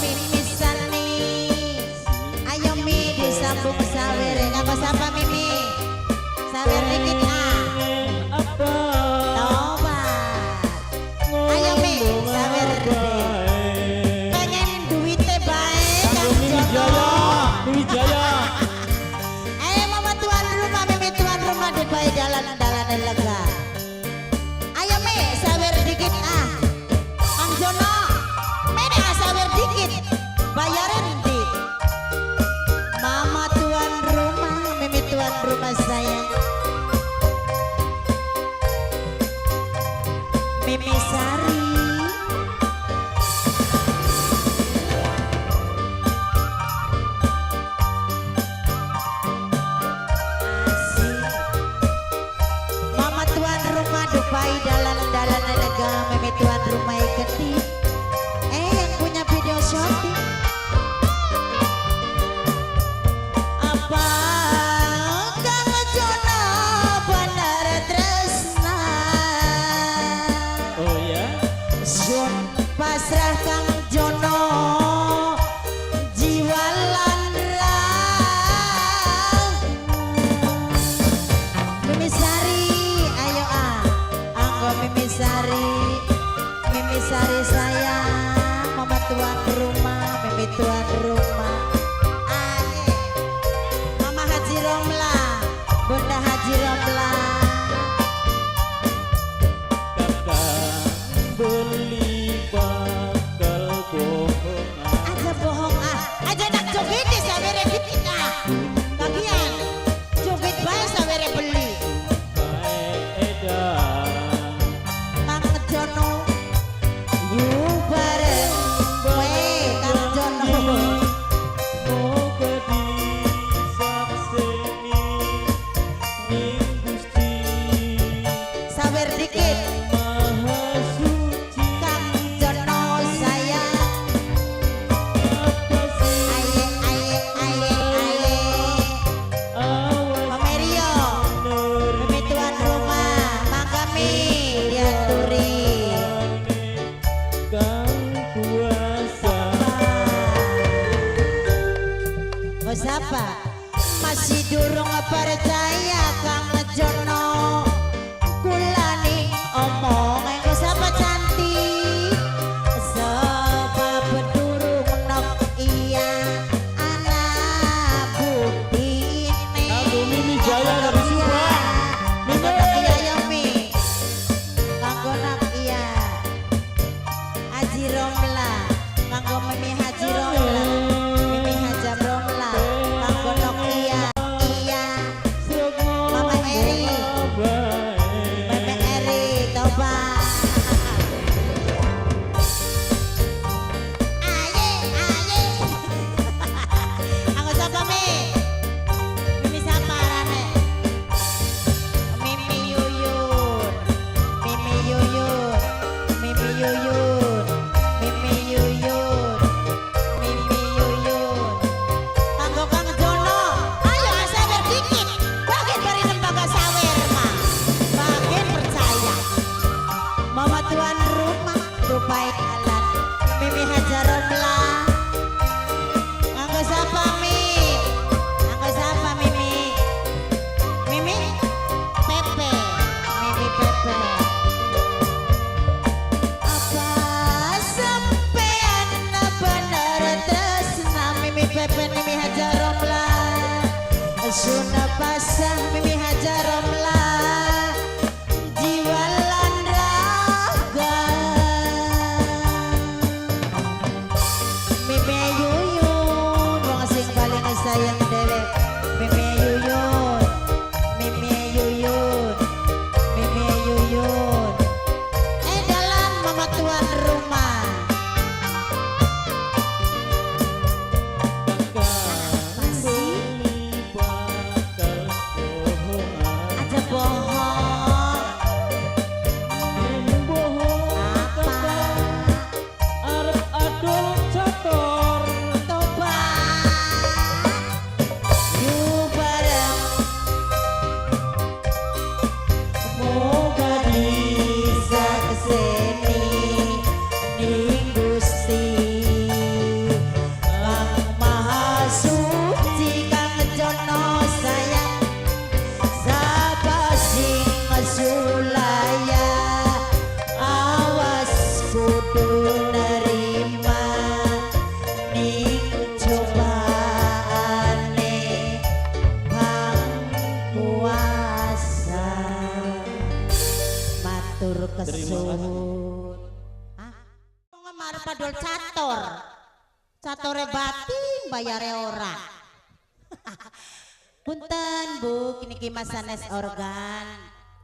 mimisani ayo mi disambung sawere ngapa sapa mimi sawer dikit toba ayo mi sawer dikit pengen duite bae Kang Jono. Mama tuan rumah, Mimi tuan rumah di bayi dalan-dalan lega. Ayo mi sawer dikit Kang Jono mene sawer dikit bayarin di mama tuan rumah, Mimi tuan rumah sayang. Mimi Sari asik. Mama tuan rumah dupai dalan-dalan lega, Mimi tuan rumah iketi. Yang punya video shooting apa Kang Jono bener tresna. Oh ya Sun pasrah Kang Jono jiwa landrang. Mimi Sari ayo anggo Mimi Sari sayang mama tuan rumah, Mimi tuan rumah. Aye Mama Haji Romla, Bunda Haji Romla. kakak beli bakal bohongan Aja bohong aja nak joget deh sabere dikit bagian joget bae sabere beli. edan Kang Jono you bareng we Kang Jono siapa? Masih durung percaya Kang Jono. Kulani omong engko siapa cantik. Sebab durung nok iya anak bukti ini. Kanggo Mimi Jaya dari Subang. Kanggo nak iya ya Mi. Kanggo nak iya. Haji Romla. Kanggo Mimi Haji Romla. Mimi Haji Romla. Kanggo nok iya. Iya. Mama Eri. Mama Eri coba. Aye, aye. Aku siapa Mi? Mimi siapa Rane? Mimi Yuyun. Mimi Yuyun. Mimi Yuyun. Mimi Yuyun. Mimi Yuyun. Kanggo Kang Jono. Ayo sawer dikit. Bagian dari lembaga sawer mah. Bagian percaya. Mama tuan rumah rupai jalan. Mimi Hajaron lah. Kanggo siapa Mi? Kanggo siapa Mimi? Mimi Pepe. Mimi Pepe. Apa sampean bener tresna Mimi Pepe Mimi Hajarom lah. Suna pasang Mimi Hajarom lah. Jiwa lan raga. Mimi Yuyun wong sing paling sayang dewek. Mimi Yuyun. Mimi Yuyun. Mimi Yuyun. Dalam mama tuan rumah. Masih aja bohong. Apa? Arep adol cator. Tobat. Yuk bareng. Moga bisa kesini ning Gusti Kang Maha Suci Kang Jono sayang sapa sing sulaya awas kudu nerima ning cobaane Kang kuasa matur kesuwun. Ngemar padol cator. Catore bating bayare ora. Punten Bu, kini Mas sanes organ.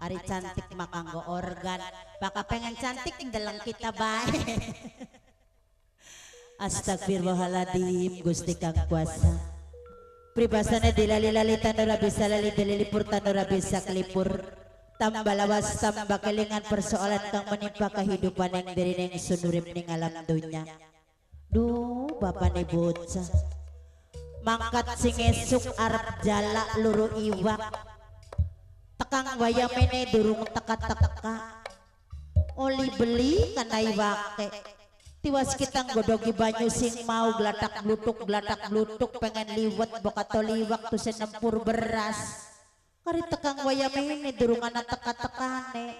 Ari cantik mah kanggo organ. Baka pengen cantik ndeleng kita bae. Astagfirullahaladzim Gusti Kang kuasa. Pribasane dilali-lali tanura bisa lali dililipur tanura bisa kelipur. Tambah lawas tambah kelingan persoalan kang menimpa kehidupan yang diri neng sunurip ning alam dunya. Duh bapak nih bocah. Mangkat sing esuk arep jala luru iwak. Tekang wayamene durung teka-teka. Oli beli kana iwake. Tiwas kita nggodogi banyu sing mau glatak blutuk pengen liwet bokato liwak tu senempur beras. Kari tekang wayamene durung ana teka-tekane.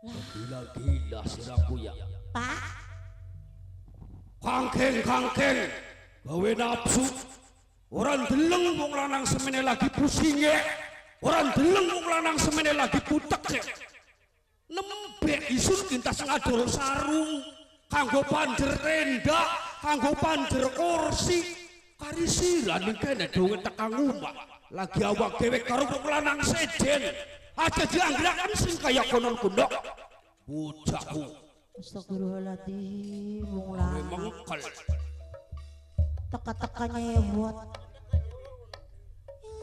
Gila-gila siraku ya. Pak, Kangkeng gawe nafsu. Orang deleng wong lanang semene lagi pusinge. Orang deleng wong lanang semene lagi putek. Nembe isun kintas ngadol sarung. Kanggo panjer tenda, kanggo panjer kursi. Kari siran ning kene donge tekang omah. Lagi awak dhewe karo wong lanang sejen. Aja dianggrakan sing kaya konon kundok. Bocahku. astagfirullahaladzim, wong lanang. Mengkel. Teka-tekanya hebat.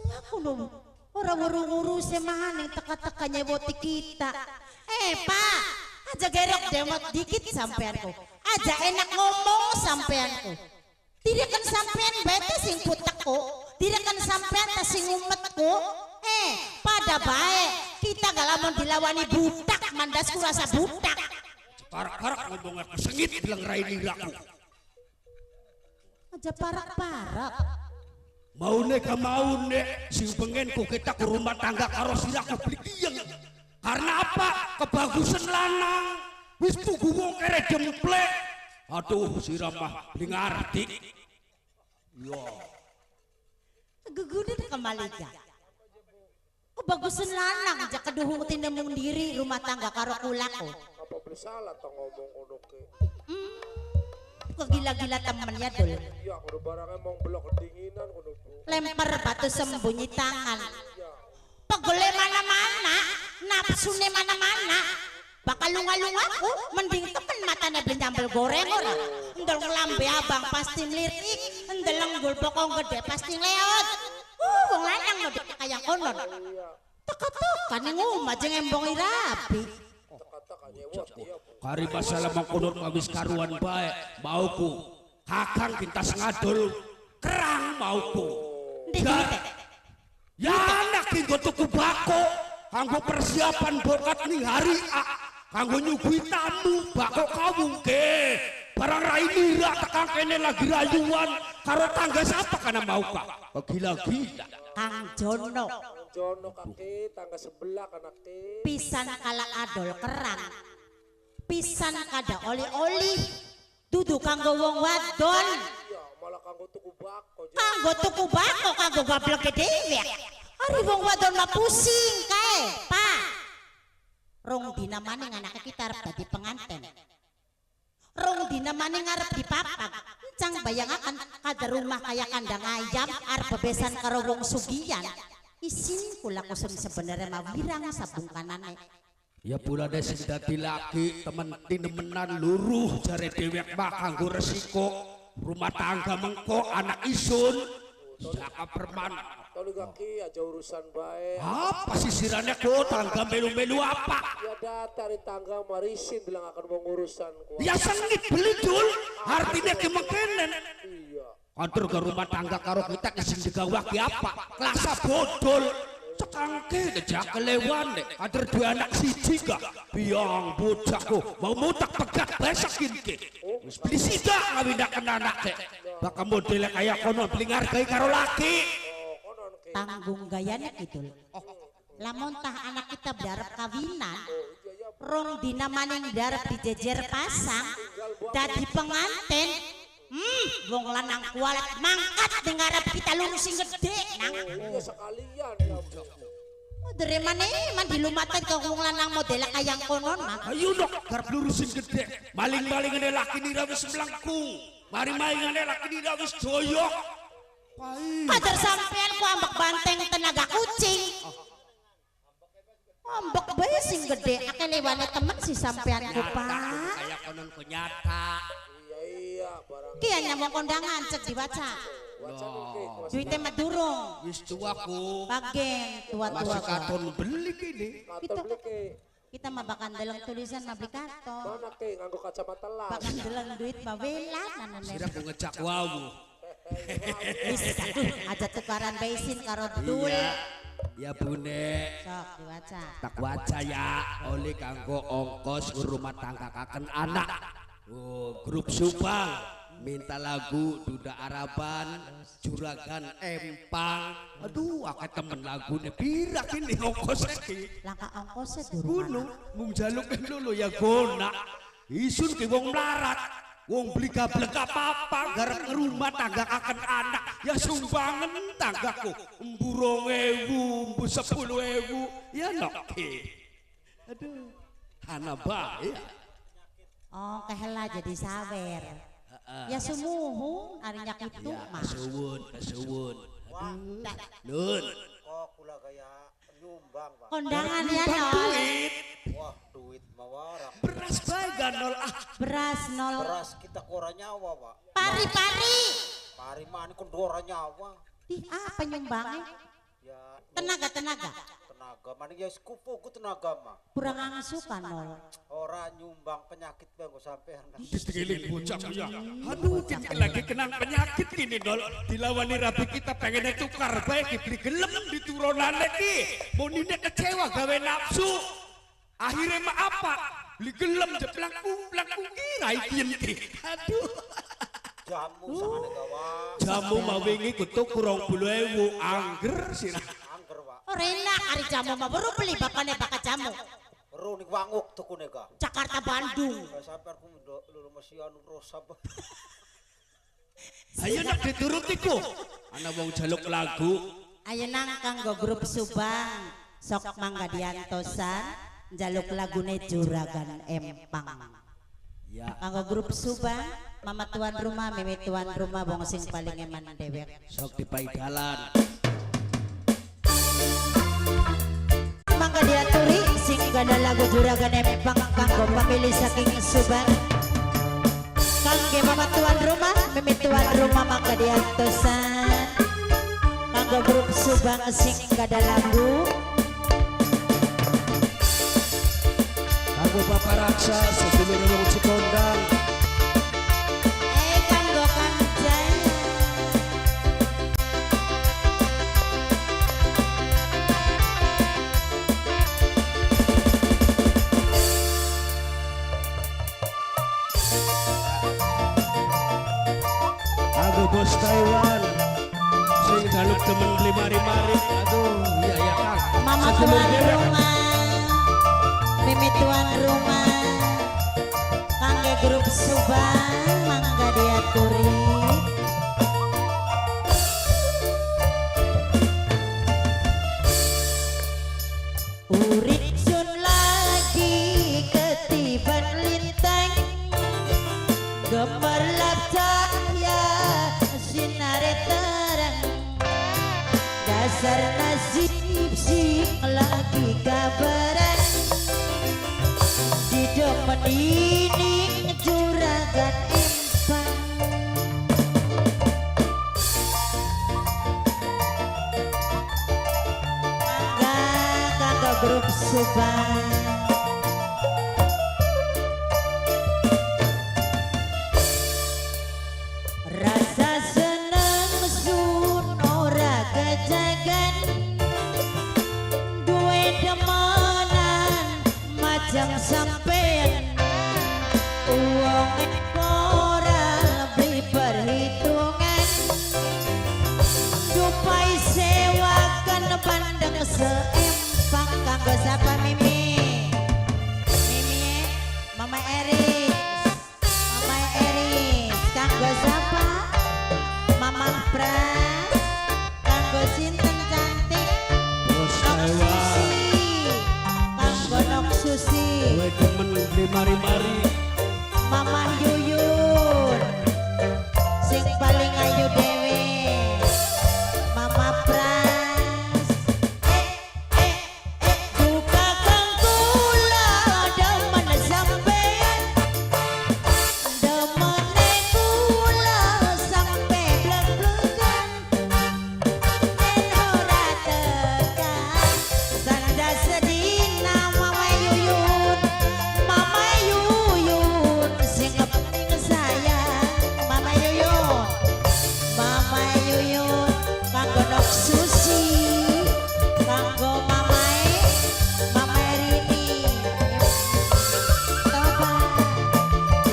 Iya kudu orang ngurus semahan yang teka-tekanya hebat kita. Pak, aja gerok demot dikit sampeanku. Aja enak ngomong sampeanku. Tidak kan sampean bete sing putekku. Tidak kan sampean ta sing umetku. Pada baik kita gak lamun dilawani budak mandasku rasa budak. Karak-karak ngomong aku sengit bilang rai liraku. Aja parak-parak. Mau nek mau nek sing pengen ku kita ke rumah tangga karo sira keblikiyen. Karena apa? Kebagusan lanang. Wis tuku wong kere jemplek. Aduh sira mah beli ngarti. Yo. Gegunin kembali ja. Kebagusan lanang aja keduhung tindemung diri rumah tangga karo kulako. Apa bersalah tong ngomong ngono ke? Kegila-gila temennya dul. Iya, kudu barangnya mau belok kedinginan kudu. Lempar batu sembunyi tangan. Pegele mana-mana, nafsune mana-mana. Bakal lunga-lungaku, mending temen matanya beli nyambel goreng ora. Endel ngelambe abang pasti melirik, endel lenggul bokong gede pasti ngeleot. Wong lanang mau kayak konon. Teka-teka ning omah aja ngembongi rapi. Kari masalah mangkonon kawis karuan bae mauku kakang kintas ngadol kerang mauku ya anak kinggo tuku bako kanggo persiapan bokat nih hari kanggo nyuguhi tamu bako kawung ke barang rai nira tekan kene lagi rayuan karo tangga siapa kana mau kak gila-gila Kang Jono kaki tangga sebelah anake pisan kala adol kerang pisan kada oli-oli dudu kanggo wong wadon iya malah kanggo tuku bako kanggo gablek dhewe ari wong wadon mah pusing kae Pak rong dina maning anake kita arep dadi penganten rong dina maning arep dipapag encang bayangaken kada rumah kaya kandang ayam arep bebesan karo wong sugiyan isin kula kusem sebenarnya mah wirang sabung kanane. Ya pula ada sing dadi laki temen tinemenan luruh jare dhewek mah kanggo resiko rumah tangga mengko anak isun saka perman. Tolu kaki aja urusan bae. Apa sisirannya kok tangga melu-melu apa? Ya datari tangga marisin bilang akan mau urusan ku. Ya sengit beli dul artinya kemengkenen. Iya. Kantor ke rumah tangga karo kita kesing digawaki apa? Kelasa bodol. Cekangke dejak kelewan deh. Kantor dua anak siji gak? Biang bocahku mau mutak pegat besakin ke. Beli sidak ngawindakan anak deh. Bakal modelnya kayak kono beli ngargai karo laki. Tanggung gayanya gitu. Lamun tah anak kita berharap kawinan, rong dina maning darep dijejer pasang, dadi penganten. Wong lanang kualat mangkat dengarap kita lurusin gede nang. Iya sekalian ya. Dari mana man dilumaten ke wong lanang model kayang konon mah. Ayo dok, garap lurusin gede. Maling-maling ngene laki nira wis melengkung. Mari-mari ngene laki nira wis doyok. Kadar sampean ku ambek banteng tenaga kucing. Ambek bae sing gede akeh lewane temen si sampean ku Pak. Kayak konon kunyata. Iya barang. Ki hanya mau kondangan cek dibaca. Duitnya mah durung. Wis tuaku. Bagen tua-tua. Masih katon beli kini. Kita mah bakal deleng tulisan mah beli karton. Mana ke nganggo kacamata las. Bakal deleng duit mah welan nanane. Sira ku ngecak wawu. Wis aja tukaran bensin karo dul. Ya bune. Sok dibaca. Tak waca ya oleh kanggo ongkos rumah tangga kaken anak. Oh, grup Subang minta lagu Duda Araban, Juragan Empang. Aduh, akeh temen lagune pirak ini ongkos iki. Langkah ongkosnya durung. Gunung mung jaluk dulu ya gona. Isun ki wong melarat. Wong beli gablek apa-apa garap rumah tangga akan anak. Ya sumbangan tanggaku. Embu 2.000, embu 10.000. Ya nok. Aduh, hana bae. Oh, kehela jadi sawer. Ya sumuhun arinya kitu mah. Kasuwun. Nun. Kok kula gaya nyumbang, Pak. Kondangan ya nol. Wah, duit mawarang. Beras bae ganol Beras nol. Beras kita kora nyawa, Pak. Pari-pari. Pari mani kon dora nyawa. Di apa nyumbangnya? Ya, Tenaga. tenaga mani ya sepupu ku tenaga mah. Kurang angsukan nol. Ora nyumbang penyakit bang kok sampean. Disegeling bocah ya. Aduh, kita lagi kenang penyakit gini dol. Dilawani rapi kita pengen tukar baik dibeli gelem di turunan lagi. Mau nini kecewa gawe nafsu. Akhirnya mah apa? Beli gelem je pelangku kira iki. Aduh. jamu sakane gawang. Jamu mau wingi kutuk 20.000 angger sirah. Angger, Pak. Ora enak ari jamu mah baru beli bapakne bakat jamu. Ro ning Wanguk tukune ka. Jakarta Bandung. Sampai aku lulu mesti anu rosap. Ayo nak diturutiku. Ana wong jaluk lagu. Ayo nang kanggo grup Subang. Sok mangga diantosan jaluk lagune Juragan Empang. Ya. Kanggo grup Subang, mama tuan rumah, mimi tuan rumah, wong sing paling eman dewek. Sok dipaidalan. Mangga diaturi sing gada lagu Juragan Empang kanggo pamilih saking Subang. Kangge mama tuan rumah, mimi tuan rumah mangga diantosan. Kanggo grup Subang sing gada lagu. Aku Bapak Raksa sedulur wong Cikondang. Kanggo Kang Jaya. Aku bos Taiwan. Sing jaluk temen limari-mari. Aduh, iya ya Kang. Mama Sedulur tuan derek. rumah, mimi tuan rumah, kangge grup Subang mangga diaturi. Urik sun lagi ketiban lintang, gemerlap cahaya sinare terang. Dasar nasib sing lagi kabaran di depan ini Juragan Empang. Mangga grup Subang. Rasa seneng sun ora kejagan, duwe demenan macam sampean. Uang ora lebih perhitungan, dupai sewakan pandang seempang. Kanggo sapa Mimi? Mimi, Mama Eris, Mama Eris. Kanggo sapa? Mama Pras. Kanggo sinten cantik? Bos Nok Taiwan. Susi. Kanggo Nok Susi. Kowe demen limari-mari. Mama Yuyun sing paling ayu dewe. Mama Pras. Duka kang kula demen sampean, demene kula sampe blek-blekan. Yen ora tekan sanda sedina Mama Yuyun, Mama Yuyun sing paling sayang. Mama Yuyun, Mama Yuyun kanggo Nok Susi, kanggo Mama Erini. Toba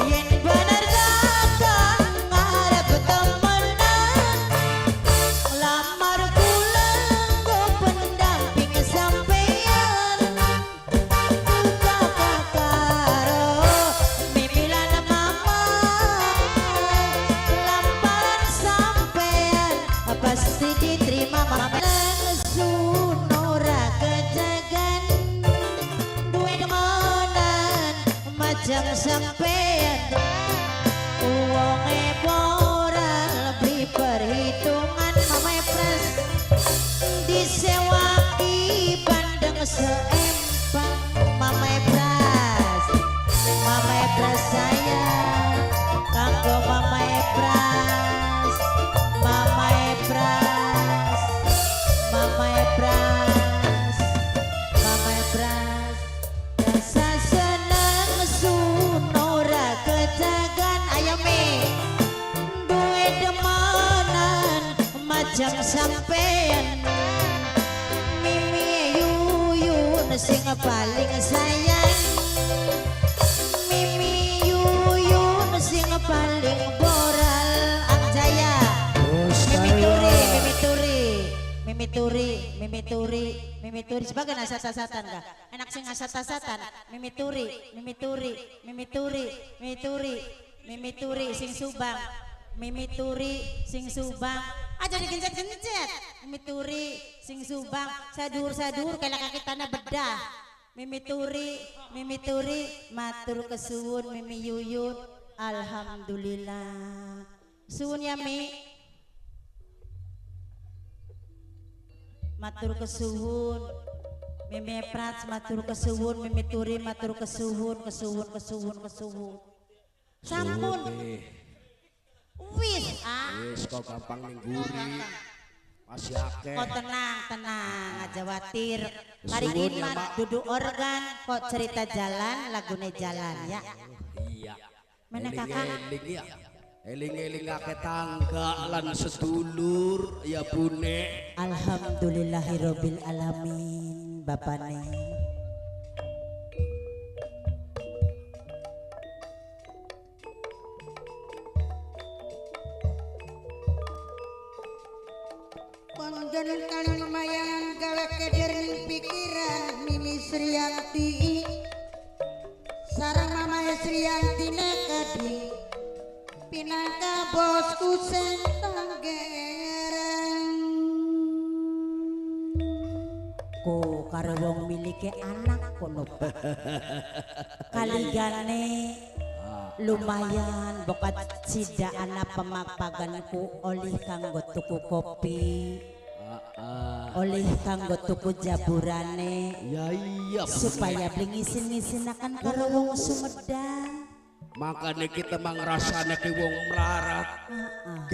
yen bener kakang ngarep temenan, lamar kula nggo pendamping sampeyan. Duka kakaro mimilan mama, lamparan sampeyan pasti diterima mama. Sun ora kejagan, duwe demenan macam sampeyan. Uangnya ora lebih perhitungan. Mama Pras disewaki pandang seempang. Mama Pras, Mama Pras sayang. Kanggo Mama Pras, Mama Pras, Mama Pras, Mama Pras. Rasa seneng sun ora kejagan. Ayo Mi, duwe demenan macam sampean. Mimi Yuyun sing paling sayang, Mimi Yuyun sing paling boral. mimituri sebagai asat-asatan kah? Enak sing asat-asatan, mimituri sing subang. Mimituri sing subang aja digencet-gencet. Mimituri sing subang sadur kayak kaki tanah bedah. Mimituri matur kesuwun Mimi Yuyun. Alhamdulillah suwun ya Mi. Matur kesuwun Mimi Prats matur kesuwun Mimituri matur kesuwun sampun wis kok gampang ningguri masih akeh kok tenang aja watir mari iman duduk organ kok cerita jalan lagune jalan ya iya mana kakak eling akeh tangga lan sedulur ya bune alhamdulillahirabbil alamin bapane Panjenengan kali lumayan gawe kederning pikiran Mimi Sriyanti sareng Mama Sriyanti nekadi pinaka bosku sing tanggerang ko karo wong milike anak kono kaligane lumayan bokat sida anak pemapaganku oleh kanggo tuku kopi oleh kanggo tuku jaburane ya iya supaya beli ngisin-ngisinakan karo wong Sumedang makanya kita mangrasane ki wong melarat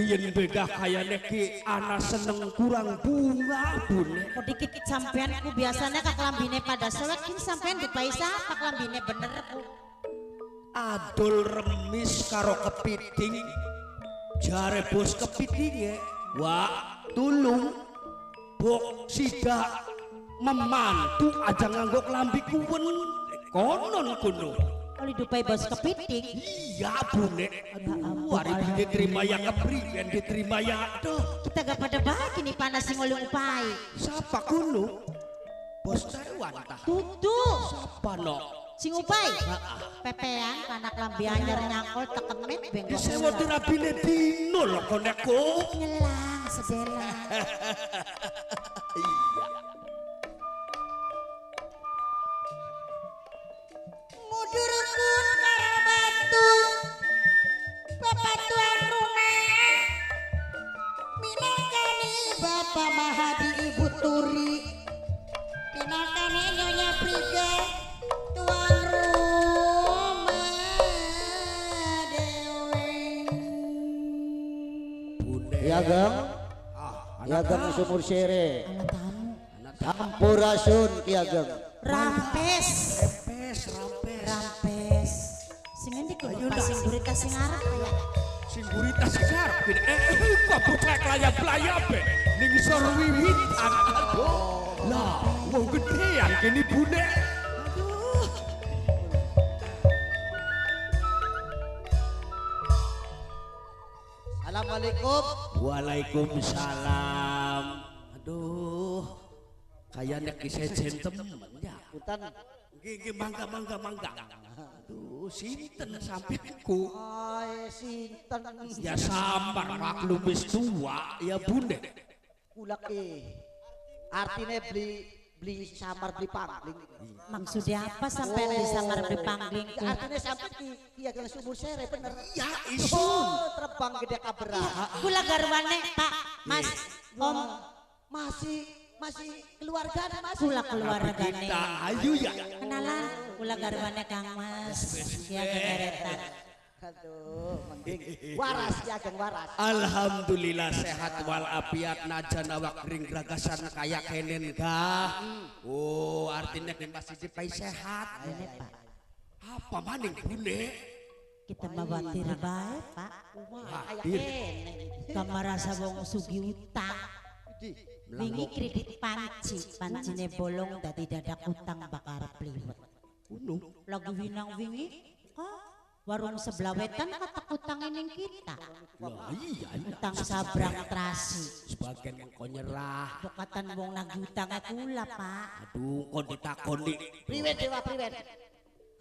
yen begah kayane ki ana seneng kurang bunga bune kok dikit sampean ku biasanya kak lambine pada sewek ini sampean dipaisa kak lambine bener ku adol remis karo kepiting jare bos kepitinge wah tulung bok sida memantu aja nganggo klambi kuwen konon kuno oli dupai bos kepiting iya bune aduh hari diterima ya kepriyen diterima ya aduh kita gak pada bagi nih panas sing oli upai siapa kuno bos Taiwan tah tutu siapa no sing upai pepean anak lambi anyar nyangkol tekemit bengkok disewa dirabine dino lho koneko nyelang sedela iya mudurkun karo batu bebatuan rumah minangkani Bapak Mahadi Ibu Turi minangkani Nyonya Priga tuan rumah dewe Ya Gang, ya Gang sumur sere, anak tamu sampurasun ya Gang. rampes sing endi ku Bapak sing gurita sing arep ya sing gurita sejar kok bocah klayap-layap ning isor wiwitan aduh lah wong gedean kene bune aduh Assalamualaikum. Waalaikumsalam aduh kayaknya kisah centem ya Punten. nggih mangga aduh sinten sampeku Ai sinten ya samar maklum wis tua ya bune kula ki. Artine beli samar beli pangling. maksudnya apa sampai di samar berpangling Artine sampai ki ya sumur sere bener. ya isun Terbang gede kabera. kula garwane Pak Mas Om Masih keluarga Mas. kula keluargane kita ayu ya kenalan kula garwane Kang Mas ya gegeretan Aduh, mending waras ya Kang waras. alhamdulillah sehat walafiat najan awak ring gragasan kaya kenen gah oh artinya masih dipai sehat ini Pak apa maning bune kita mawatir bae Pak hadir kamar rasa wong sugi utang wingi kredit pancine bolong dadi dadak utang bakar pliwet kuno lagu winang wingi kok warung sebelah wetan katakutang ning kita. Lah iya. Utang sabrang terasi. Sebagian engko nyerah. Bukatan wong nagutang kula, Pak. Aduh, kok ditakoni. Priwet dewa priwet.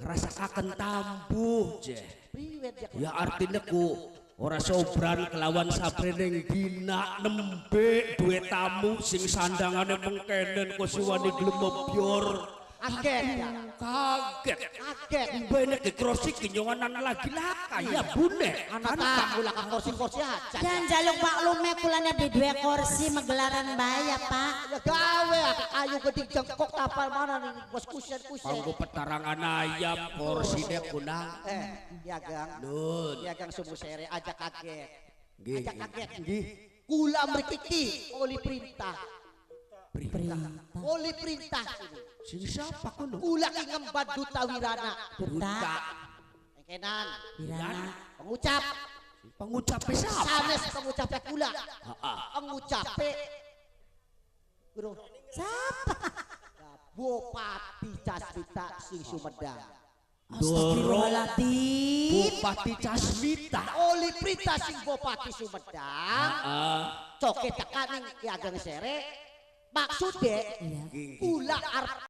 Ngrasakaken tambuh, Jeh. Priwet ya. Ya artinya ku ora sobran kelawan sabrene dina nembe duwe tamu sing sandangane mengkenen kusiwani glemebyor. Kaget ya. Kaget. Kaget. Mbene ke krosi kinyongan lagi laka ya bune. Anak tamu lah kursi-kursi aja. Jangan jaluk maklume kulanya di dua kursi megelaran bae ya, Pak. Ya gawe ayu geding jengkok kapal mana nih bos kusen-kusen. Kanggo petarangan ayam korsine kunang. Ya Gang. Nun. Ya Gang sumbu sere aja kaget. Nggih. Aja kaget. Nggih. Kula mriki oli perintah. Oli perintah ini. Sing siapa kono? Kula ki ngembat duta wirana. Duta Engkenan. Wirana. Pengucap. Pengucap siapa? Sanes pengucape kula. Pengucape. Bro. Siapa? Bupati Casmita sing Sumedang. Astagfirullahaladzim. Bupati Casmita. Oli perintah sing Bupati Sumedang. Coke tekaning Ki Ageng Sere. Maksudnya kula arep